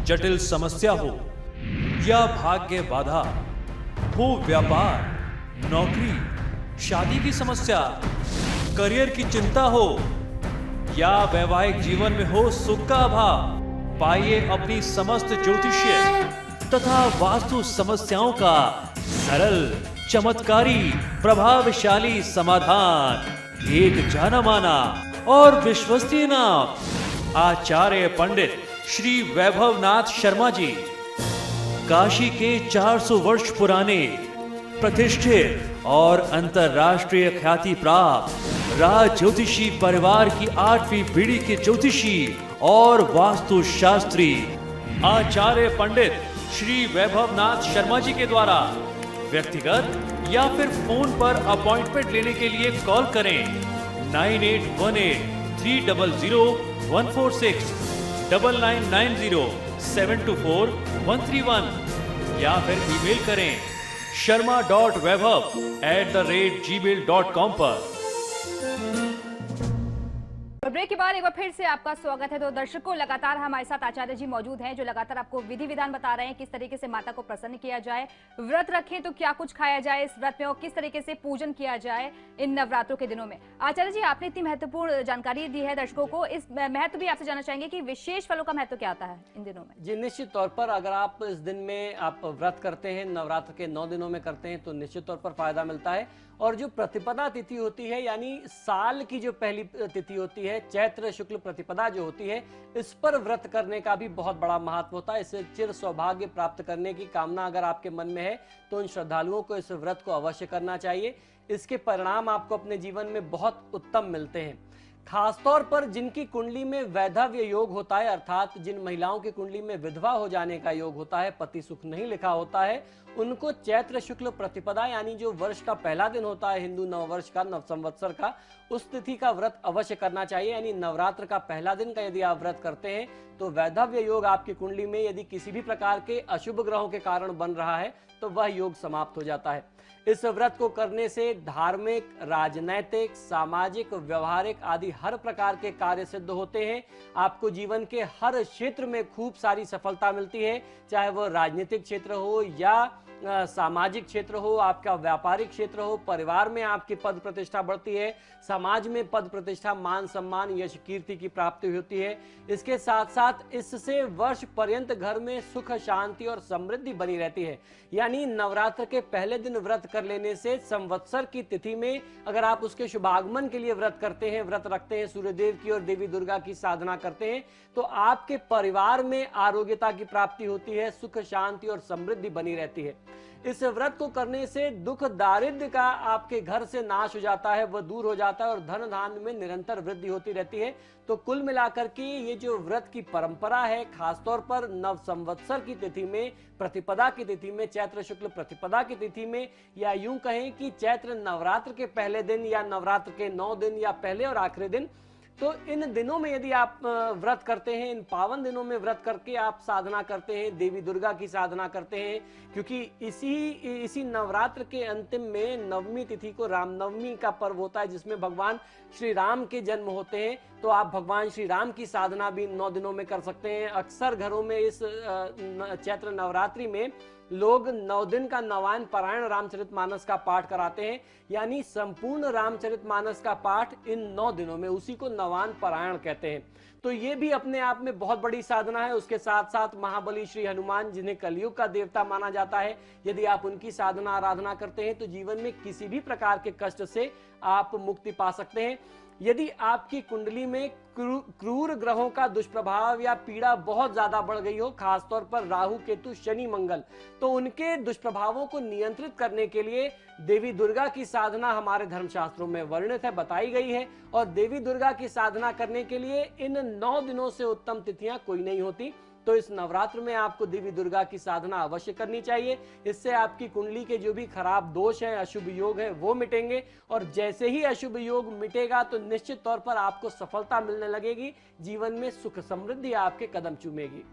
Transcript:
जटिल समस्या हो या भाग्य बाधा हो, व्यापार, नौकरी, शादी की समस्या, करियर की चिंता हो या वैवाहिक जीवन में हो सुख का अभाव, पाइए अपनी समस्त ज्योतिषीय तथा वास्तु समस्याओं का सरल, चमत्कारी, प्रभावशाली समाधान। एक जाना माना और विश्वसनीय नाम, आचार्य पंडित श्री वैभवनाथ शर्मा जी, काशी के 400 वर्ष पुराने प्रतिष्ठित और अंतरराष्ट्रीय ख्याति प्राप्त राज ज्योतिषी परिवार की 8वीं पीढ़ी के ज्योतिषी और वास्तु शास्त्री आचार्य पंडित श्री वैभवनाथ शर्मा जी के द्वारा व्यक्तिगत या फिर फोन पर अपॉइंटमेंट लेने के लिए कॉल करें 9818300146, 9990724131 या फिर ईमेल करें sharma.vaibhav@gmail.com पर। ब्रेक के बाद एक बार फिर से आपका स्वागत है। तो दर्शकों, लगातार हमारे साथ आचार्य जी मौजूद हैं जो लगातार आपको विधि विधान बता रहे हैं किस तरीके से माता को प्रसन्न किया जाए, व्रत रखें तो क्या कुछ खाया जाए इस व्रत में और किस तरीके से पूजन किया जाए इन नवरात्रों के दिनों में। आचार्य जी, आपने इतनी महत्वपूर्ण जानकारी दी है दर्शकों को, इस महत्व भी आपसे जानना चाहेंगे कि विशेष फलों का महत्व क्या आता है इन दिनों में। जी, निश्चित तौर पर अगर आप इस दिन में आप व्रत करते हैं, नवरात्र के 9 दिनों में करते हैं तो निश्चित तौर पर फायदा मिलता है। और जो प्रतिपदा तिथि होती है, यानी साल की जो पहली तिथि होती है, चैत्र शुक्ल प्रतिपदा जो होती है, इस पर व्रत करने का भी बहुत बड़ा महत्व होता है। इससे चिर सौभाग्य प्राप्त करने की कामना अगर आपके मन में है तो उन श्रद्धालुओं को इस व्रत को अवश्य करना चाहिए। इसके परिणाम आपको अपने जीवन में बहुत उत्तम मिलते हैं। खासतौर पर जिनकी कुंडली में वैधव्य योग होता है, अर्थात जिन महिलाओं की कुंडली में विधवा हो जाने का योग होता है, पति सुख नहीं लिखा होता है, उनको चैत्र शुक्ल प्रतिपदा यानी जो वर्ष का पहला दिन होता है हिंदू नववर्ष का, नव संवत्सर का, उस तिथि का व्रत अवश्य करना चाहिए। यानी नवरात्र का पहला दिन का यदि आप व्रत करते हैं तो वैधव्य योग आपकी कुंडली में यदि किसी भी प्रकार के अशुभ ग्रहों के कारण बन रहा है तो वह योग समाप्त हो जाता है। इस व्रत को करने से धार्मिक, राजनैतिक, सामाजिक, व्यवहारिक आदि हर प्रकार के कार्य सिद्ध होते हैं। आपको जीवन के हर क्षेत्र में खूब सारी सफलता मिलती है, चाहे वह राजनीतिक क्षेत्र हो या सामाजिक क्षेत्र हो, आपका व्यापारिक क्षेत्र हो, परिवार में आपकी पद प्रतिष्ठा बढ़ती है, समाज में पद प्रतिष्ठा, मान सम्मान, यश कीर्ति की प्राप्ति होती है। इसके साथ साथ इससे वर्ष पर्यंत घर में सुख, शांति और समृद्धि बनी रहती है। यानी नवरात्र के पहले दिन व्रत कर लेने से संवत्सर की तिथि में अगर आप उसके शुभागमन के लिए व्रत करते हैं, व्रत रखते हैं, सूर्यदेव की और देवी दुर्गा की साधना करते हैं, तो आपके परिवार में आरोग्यता की प्राप्ति होती है, सुख, शांति और समृद्धि बनी रहती है। इस व्रत को करने से दुख दारिद्र्य का आपके घर से नाश हो जाता है, वह दूर हो जाता है और धन धान्य में निरंतर वृद्धि होती रहती है। तो कुल मिलाकर के ये जो व्रत की परंपरा है, खासतौर पर नव संवत्सर की तिथि में, प्रतिपदा की तिथि में, चैत्र शुक्ल प्रतिपदा की तिथि में, या यूं कहें कि चैत्र नवरात्र के पहले दिन या नवरात्र के 9 दिन या पहले और आखिरी दिन, तो इन दिनों में यदि आप व्रत करते हैं, इन पावन दिनों में व्रत करके आप साधना करते हैं, देवी दुर्गा की साधना करते हैं, क्योंकि इसी नवरात्र के अंतिम में नवमी तिथि को रामनवमी का पर्व होता है, जिसमें भगवान श्री राम के जन्म होते हैं। तो आप भगवान श्री राम की साधना भी 9 दिनों में कर सकते हैं। अक्सर घरों में इस चैत्र नवरात्रि में लोग 9 दिन का नवायन पारायण रामचरितमानस का पाठ कराते हैं, यानी संपूर्ण रामचरितमानस का पाठ इन 9 दिनों में, उसी को नवायन पारायण कहते हैं। तो ये भी अपने आप में बहुत बड़ी साधना है। उसके साथ साथ महाबली श्री हनुमान, जिन्हें कलयुग का देवता माना जाता है, यदि आप उनकी साधना आराधना करते हैं तो जीवन में किसी भी प्रकार के कष्ट से आप मुक्ति पा सकते हैं। यदि आपकी कुंडली में क्रूर ग्रहों का दुष्प्रभाव या पीड़ा बहुत ज्यादा बढ़ गई हो, खासतौर पर राहु, केतु, शनि, मंगल, तो उनके दुष्प्रभावों को नियंत्रित करने के लिए देवी दुर्गा की साधना हमारे धर्मशास्त्रों में वर्णित है, बताई गई है। और देवी दुर्गा की साधना करने के लिए इन 9 दिनों से उत्तम तिथियां कोई नहीं होती। तो इस नवरात्र में आपको देवी दुर्गा की साधना अवश्य करनी चाहिए। इससे आपकी कुंडली के जो भी खराब दोष हैं, अशुभ योग हैं, वो मिटेंगे। और जैसे ही अशुभ योग मिटेगा तो निश्चित तौर पर आपको सफलता मिलने लगेगी, जीवन में सुख समृद्धि आपके कदम चूमेगी।